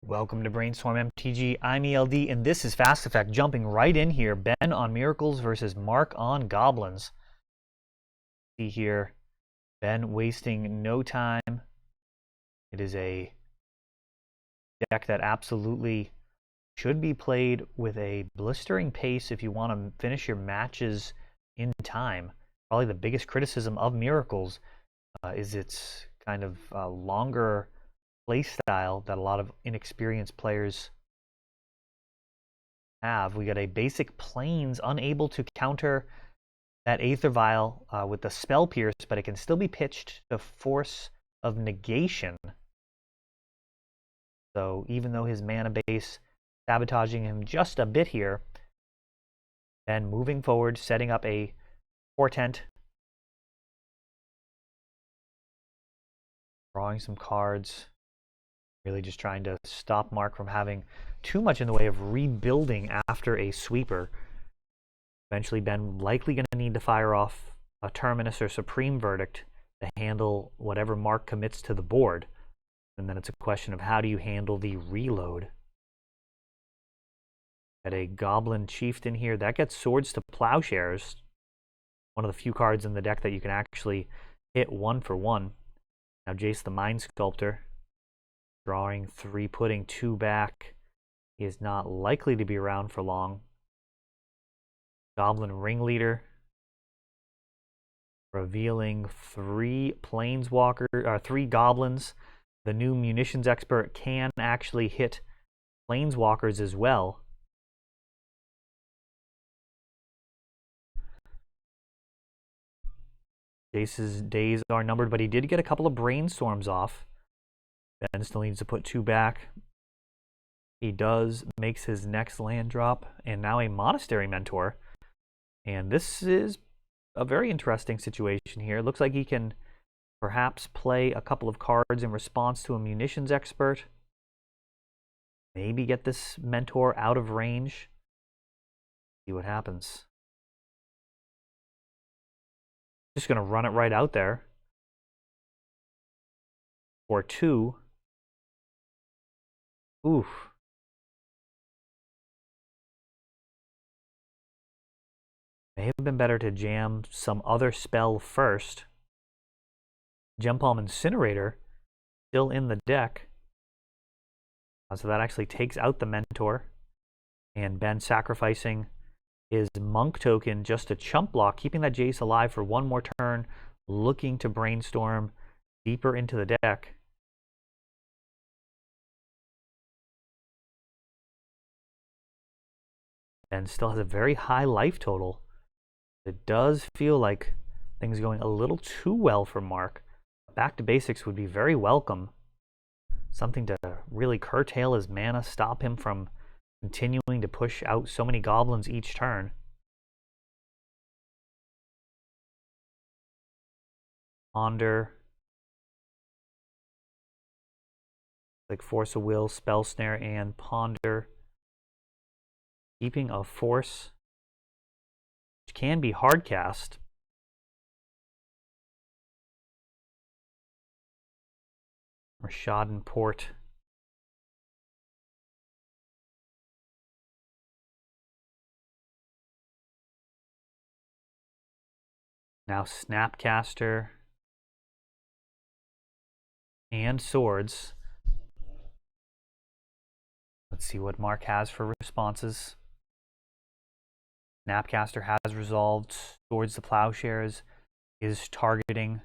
Welcome to Brainstorm MTG. I'm ELD, and this is Fast Effect. Jumping right in here, Ben on Miracles versus Mark on Goblins. See here, Ben wasting no time. It is a deck that absolutely should be played with a blistering pace if you want to finish your matches in time. Probably the biggest criticism of Miracles is its kind of longer play style that a lot of inexperienced players have. We got a basic Plains unable to counter that Aether Vial with the Spell Pierce, but it can still be pitched to Force of Negation. So even though his mana base sabotaging him just a bit here, then moving forward, setting up a Portent, drawing some cards. Really just trying to stop Mark from having too much in the way of rebuilding after a sweeper. Eventually, Ben likely going to need to fire off a Terminus or Supreme Verdict to handle whatever Mark commits to the board. And then it's a question of how do you handle the reload. Got a Goblin Chieftain here. That gets Swords to Plowshares. One of the few cards in the deck that you can actually hit 1-for-1. Now Jace the Mind Sculptor. Drawing 3, putting 2 back. He is not likely to be around for long. Goblin Ringleader. Revealing 3 Planeswalkers, 3 Goblins. The new Munitions Expert can actually hit Planeswalkers as well. Jace's days are numbered, but he did get a couple of Brainstorms off. Ben still needs to put 2 back. He does, makes his next land drop, and now a Monastery Mentor. And this is a very interesting situation here. It looks like he can perhaps play a couple of cards in response to a Munitions Expert. Maybe get this Mentor out of range. See what happens. Just going to run it right out there. For 2. Oof. May have been better to jam some other spell first. Gem Palm Incinerator still in the deck. So that actually takes out the Mentor. And Ben sacrificing his Monk token just to chump block, keeping that Jace alive for one more turn, looking to Brainstorm deeper into the deck. And still has a very high life total. It does feel like things are going a little too well for Mark. Back to basics would be very welcome. Something to really curtail his mana, stop him from continuing to push out so many goblins each turn. Ponder. Like Force of Will, Spell Snare, and Ponder. Keeping a Force, which can be hard cast. Rashadan Port. Now Snapcaster. And Swords. Let's see what Mark has for responses. Snapcaster has resolved. Swords to Plowshares is targeting.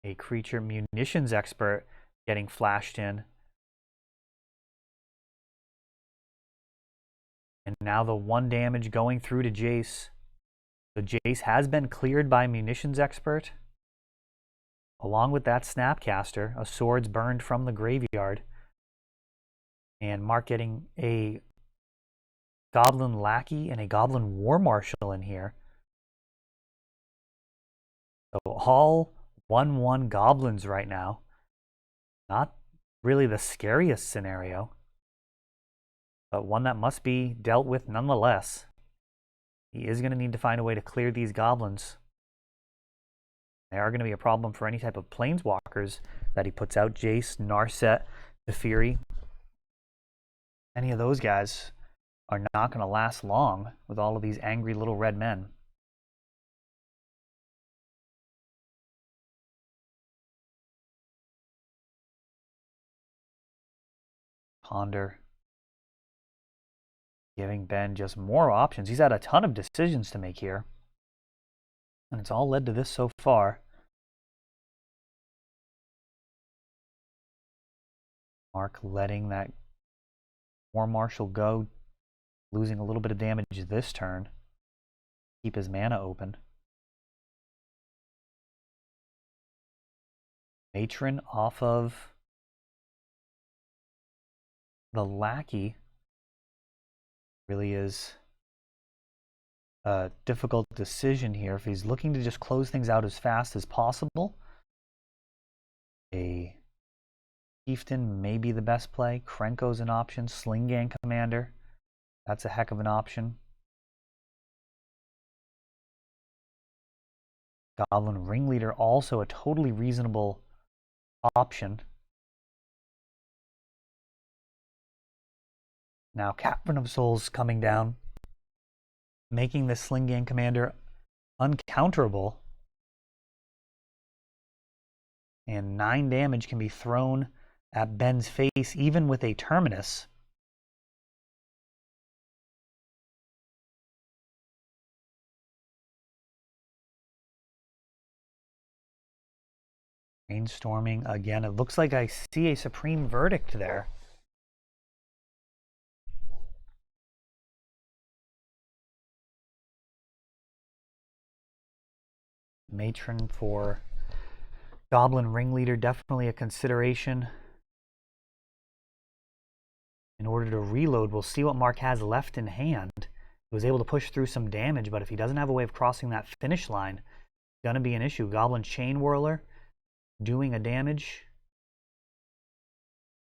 A creature Munitions Expert getting flashed in. And now the 1 damage going through to Jace. So Jace has been cleared by Munitions Expert. Along with that Snapcaster, a Swords burned from the graveyard. And Mark getting a Goblin Lackey and a Goblin War Marshal in here. So all 1/1 Goblins right now. Not really the scariest scenario, but one that must be dealt with nonetheless. He is going to need to find a way to clear these Goblins. They are going to be a problem for any type of planeswalkers that he puts out. Jace, Narset, Teferi. Any of those guys are not going to last long with all of these angry little red men. Ponder. Giving Ben just more options. He's had a ton of decisions to make here. And it's all led to this so far. Mark letting that War Marshal go, losing a little bit of damage this turn. Keep his mana open. Matron off of the Lackey really is a difficult decision here. If he's looking to just close things out as fast as possible, a Chieftain may be the best play. Krenko's an option. Slingan Commander, that's a heck of an option. Goblin Ringleader, also a totally reasonable option. Now Cavern of Souls coming down, making the Slingan Commander uncounterable. And 9 damage can be thrown at Ben's face, even with a Terminus. Brainstorming again. It looks like I see a Supreme Verdict there. Matron for Goblin Ringleader, definitely a consideration. In order to reload, we'll see what Mark has left in hand. He was able to push through some damage, but if he doesn't have a way of crossing that finish line, it's going to be an issue. Goblin Chain Whirler doing a damage.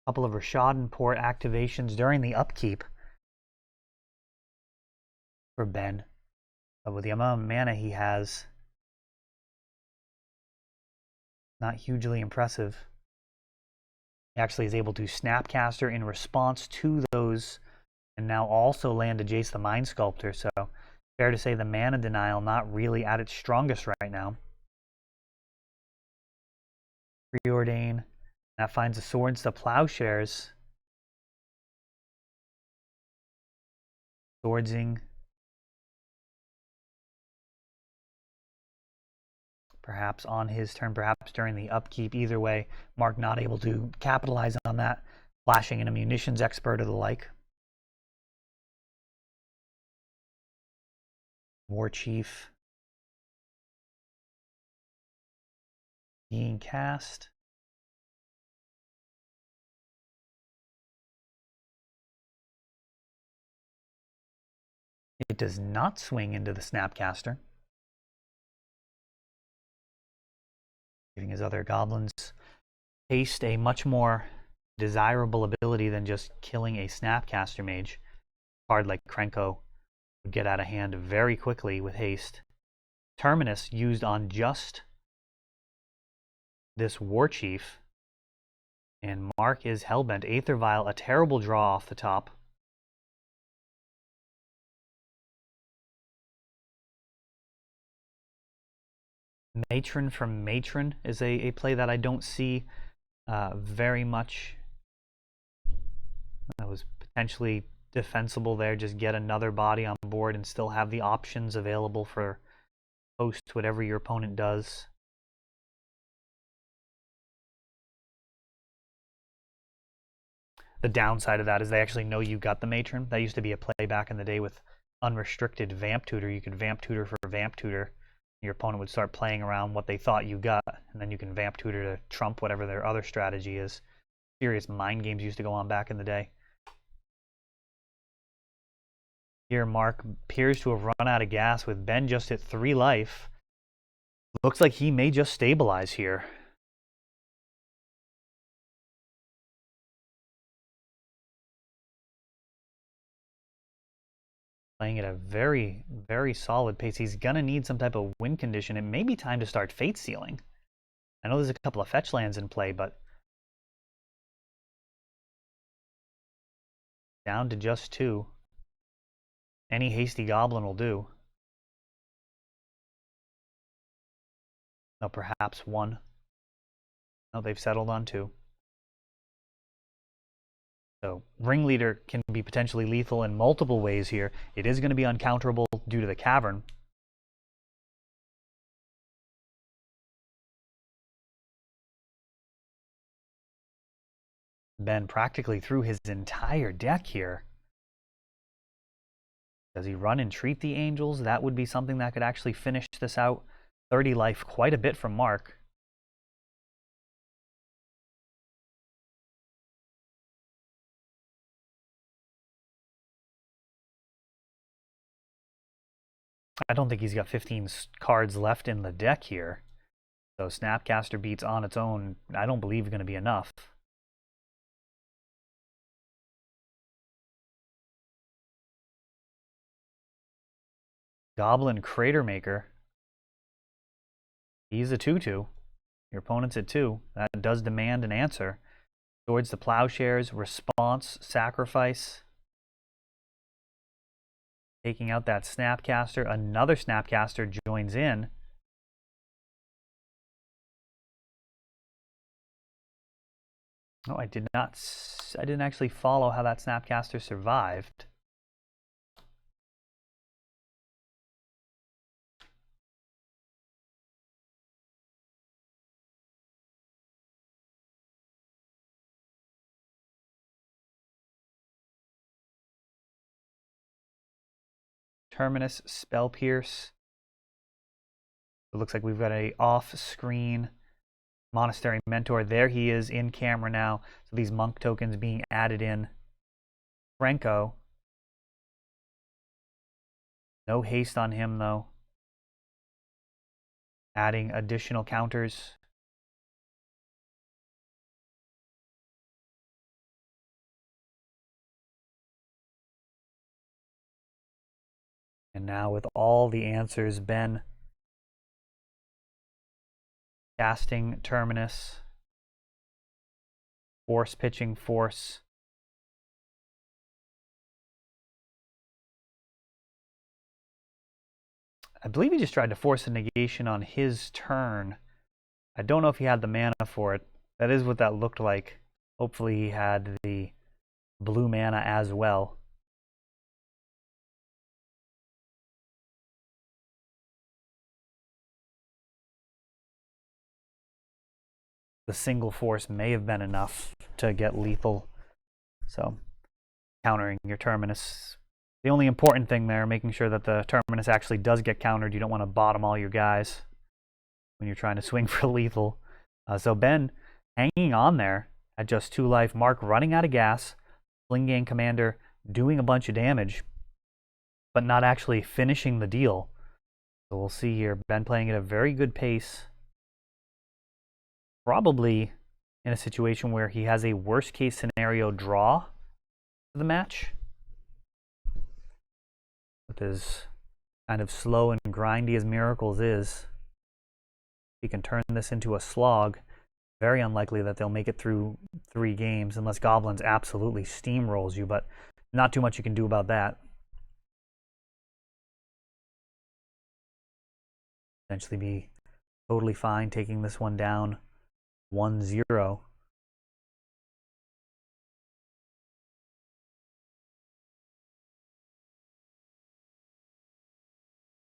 A couple of Rashadan Port activations during the upkeep for Ben. But with the amount of mana he has, not hugely impressive. He actually is able to Snapcaster in response to those, and now also land a Jace the Mind Sculptor. So fair to say the mana denial not really at its strongest right now. Preordain. That finds the Swords to Plowshares. Swordsing. Perhaps on his turn, perhaps during the upkeep. Either way, Mark not able to capitalize on that. Flashing in a Munitions Expert or the like. War Chief being cast. It does not swing into the Snapcaster, giving his other goblins haste, a much more desirable ability than just killing a Snapcaster mage. A card like Krenko would get out of hand very quickly with haste. Terminus used on just this War Chief, and Mark is hellbent. Aether Vial, a terrible draw off the top. Matron from Matron is a play that I don't see very much. That was potentially defensible there. Just get another body on board and still have the options available for post whatever your opponent does. The downside of that is they actually know you got the Matron. That used to be a play back in the day with unrestricted Vamp Tutor. You could Vamp Tutor for Vamp Tutor. Your opponent would start playing around what they thought you got, and then you can Vamp Tutor to trump whatever their other strategy is. Serious mind games used to go on back in the day. Here, Mark appears to have run out of gas with Ben just at 3 life. Looks like he may just stabilize here. playing at a very, very solid pace. He's going to need some type of win condition. It may be time to start Fate Sealing. I know there's a couple of fetch lands in play, but down to just 2. Any hasty goblin will do. No, perhaps 1. No, they've settled on 2. So Ringleader can be potentially lethal in multiple ways here. It is going to be uncounterable due to the cavern. Ben practically threw his entire deck here. Does he run Entreat the Angels? That would be something that could actually finish this out. 30 life, quite a bit from Mark. I don't think he's got 15 cards left in the deck here. So Snapcaster Beats on its own, I don't believe going to be enough. Goblin Crater Maker. He's a 2/2. Your opponent's at 2. That does demand an answer. Swords to Plowshares, Response, Sacrifice. Taking out that Snapcaster. Another Snapcaster joins in. Oh, I didn't actually follow how that Snapcaster survived. Terminus, Spell Pierce. It looks like we've got a off-screen Monastery Mentor. There he is in camera now. So these monk tokens being added in. Franco. No haste on him though. Adding additional counters. And now with all the answers, Ben casting Terminus, force pitching Force. I believe he just tried to force a negation on his turn. I don't know if he had the mana for it. That is what that looked like. Hopefully he had the blue mana as well. The single force may have been enough to get lethal. So, countering your Terminus. The only important thing there, making sure that the Terminus actually does get countered. You don't want to bottom all your guys when you're trying to swing for lethal. So Ben hanging on there at just 2 life. Mark running out of gas. Sling Commander doing a bunch of damage, but not actually finishing the deal. So we'll see here. Ben playing at a very good pace. Probably in a situation where he has a worst case scenario draw for the match. With as kind of slow and grindy as Miracles is, he can turn this into a slog. Very unlikely that they'll make it through 3 games unless Goblins absolutely steamrolls you, but not too much you can do about that. Potentially be totally fine taking this one down 1-0.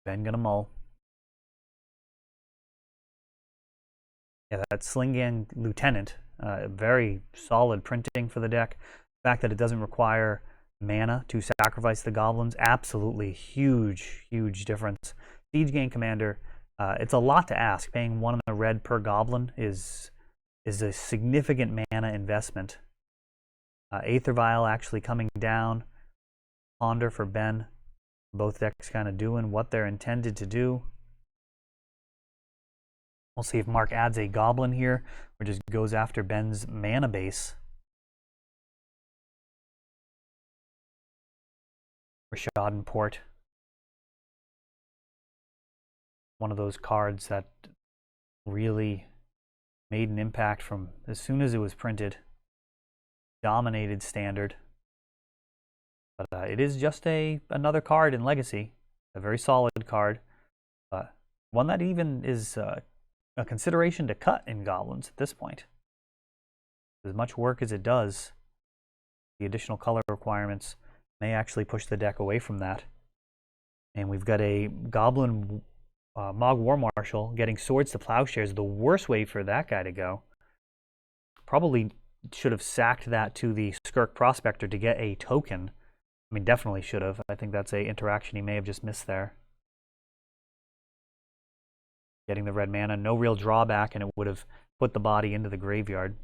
Ben gonna mull. Yeah, that Sling Lieutenant, very solid printing for the deck. The fact that it doesn't require mana to sacrifice the Goblins, absolutely huge, huge difference. Siege Gang Commander, it's a lot to ask. Paying 1 in the red per Goblin is a significant mana investment. Aether Vial actually coming down. Ponder for Ben. Both decks kind of doing what they're intended to do. We'll see if Mark adds a Goblin here or just goes after Ben's mana base. Rishadenport. One of those cards that really made an impact from as soon as it was printed. Dominated Standard. But it is just another card in Legacy. A very solid card. One that even is a consideration to cut in Goblins at this point. As much work as it does, the additional color requirements may actually push the deck away from that. And we've got a Goblin Mogg War Marshal getting Swords to Plowshares. The worst way for that guy to go. Probably should have sacked that to the Skirk Prospector to get a token. I mean, definitely should have. I think that's an interaction he may have just missed there. Getting the red mana, no real drawback, and it would have put the body into the graveyard.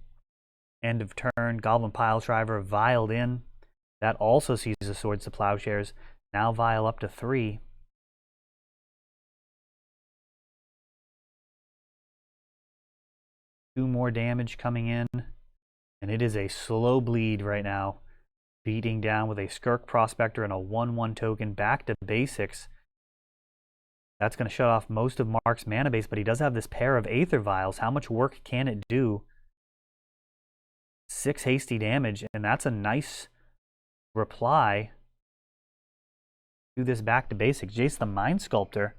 End of turn, Goblin Piledriver viled in. That also sees the Swords to Plowshares. Now Vile up to 3. Two more damage coming in. And it is a slow bleed right now. Beating down with a Skirk Prospector and a 1/1 token back to basics. That's going to shut off most of Mark's mana base, but he does have this pair of Aether Vials. How much work can it do? 6 hasty damage, and that's a nice reply to this back to basics. Jace the Mind Sculptor.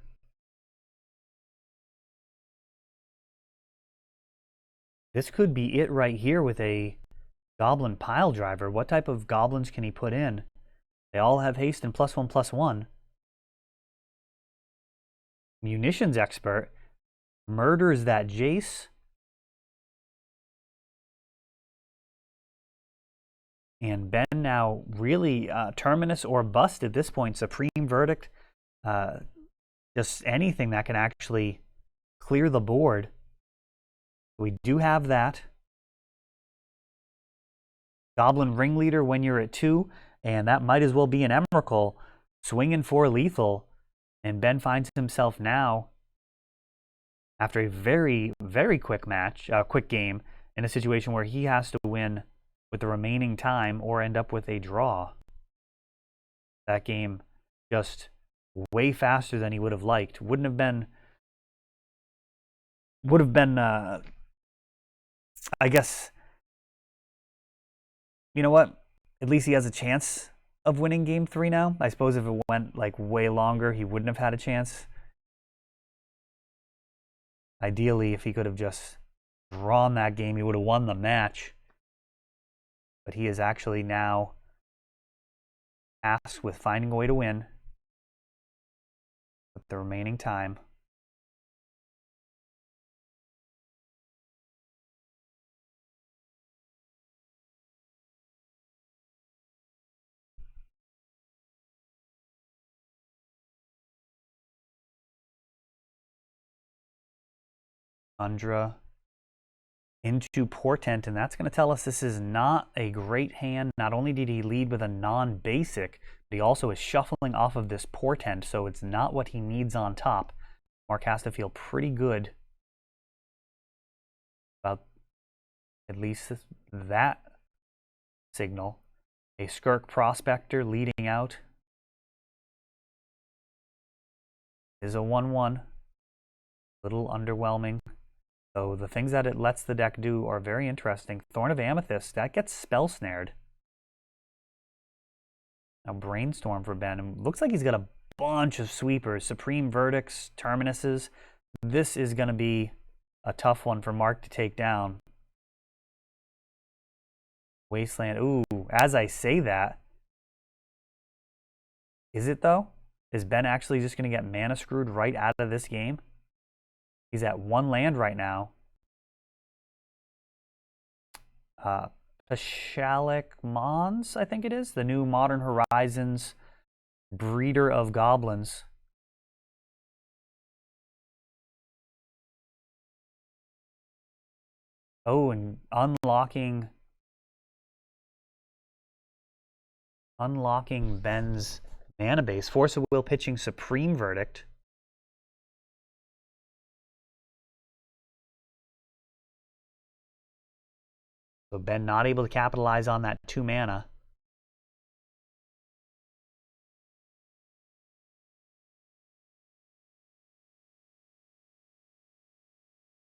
This could be it right here with a Goblin Piledriver. What type of goblins can he put in? They all have haste and +1/+1. Munitions Expert murders that Jace. And Ben now really Terminus or bust at this point. Supreme Verdict. Just anything that can actually clear the board. We do have that. Goblin Ringleader when you're at 2, and that might as well be an Emrakul. Swinging for lethal, and Ben finds himself now, after a very, very quick game, in a situation where he has to win with the remaining time or end up with a draw. That game just way faster than he would have liked. Would have been, I guess, you know what? At least he has a chance of winning game 3 now. I suppose if it went like way longer, he wouldn't have had a chance. Ideally, if he could have just drawn that game, he would have won the match. But he is actually now tasked with finding a way to win with the remaining time. Undra into Portent, and that's going to tell us this is not a great hand. Not only did he lead with a non-basic, but he also is shuffling off of this Portent, so it's not what he needs on top. Mark has to feel pretty good about at least that signal. A Skirk Prospector leading out is a 1/1. Little underwhelming. So the things that it lets the deck do are very interesting. Thorn of Amethyst, that gets spell snared. Now Brainstorm for Ben. It looks like he's got a bunch of sweepers. Supreme Verdicts, Terminuses. This is going to be a tough one for Mark to take down. Wasteland. Ooh, as I say that. Is it though? Is Ben actually just going to get mana screwed right out of this game? He's at 1 land right now. Pashalik Mons, I think it is. The new Modern Horizons breeder of goblins. Oh, and unlocking Ben's mana base. Force of Will pitching Supreme Verdict. So Ben not able to capitalize on that 2 mana.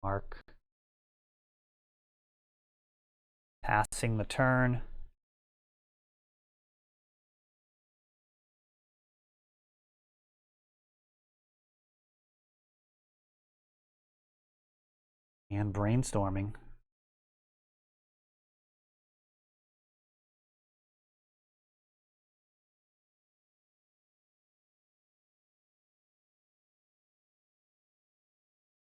Mark passing the turn. And brainstorming.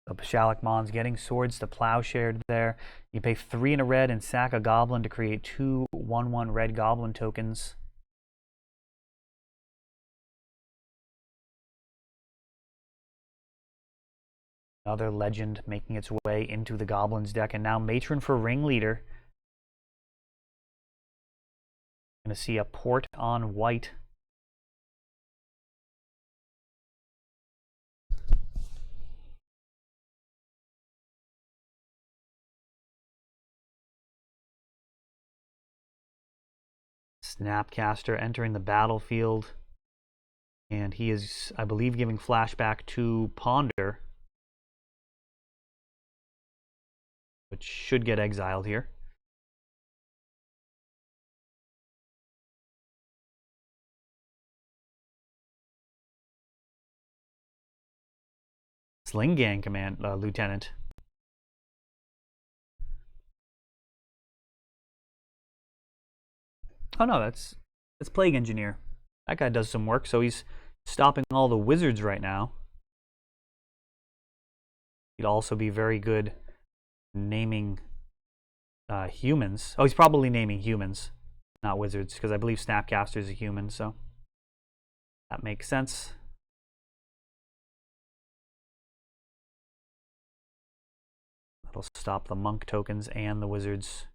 So Bashalik Mon's getting Swords to Plowshare there. You pay 3 in a red and sack a Goblin to create 2 1/1 red Goblin tokens. Another legend making its way into the Goblins deck. And now Matron for Ringleader. Going to see a port on white. Snapcaster entering the battlefield. And he is, I believe, giving flashback to Ponder, which should get exiled here. Sling Gang Command Lieutenant. Oh no, that's Plague Engineer. That guy does some work, so he's stopping all the wizards right now. He'd also be very good naming humans. Oh, he's probably naming humans, not wizards, because I believe Snapcaster is a human, so that makes sense. That'll stop the monk tokens and the wizards.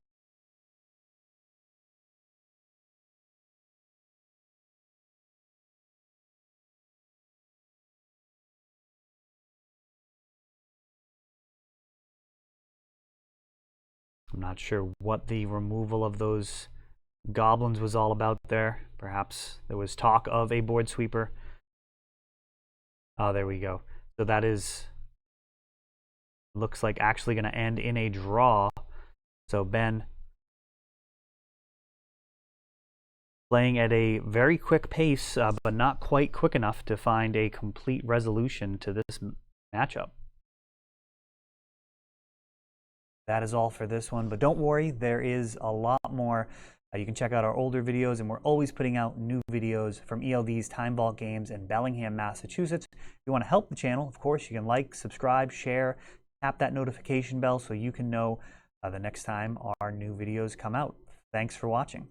I'm not sure what the removal of those goblins was all about there. Perhaps there was talk of a board sweeper. Oh, there we go. So that is, looks like actually going to end in a draw. So Ben playing at a very quick pace, but not quite quick enough to find a complete resolution to this matchup. That is all for this one, but don't worry, there is a lot more. You can check out our older videos, and we're always putting out new videos from ELD's Time Vault Games in Bellingham, Massachusetts. If you want to help the channel, of course, you can like, subscribe, share, tap that notification bell so you can know the next time our new videos come out. Thanks for watching.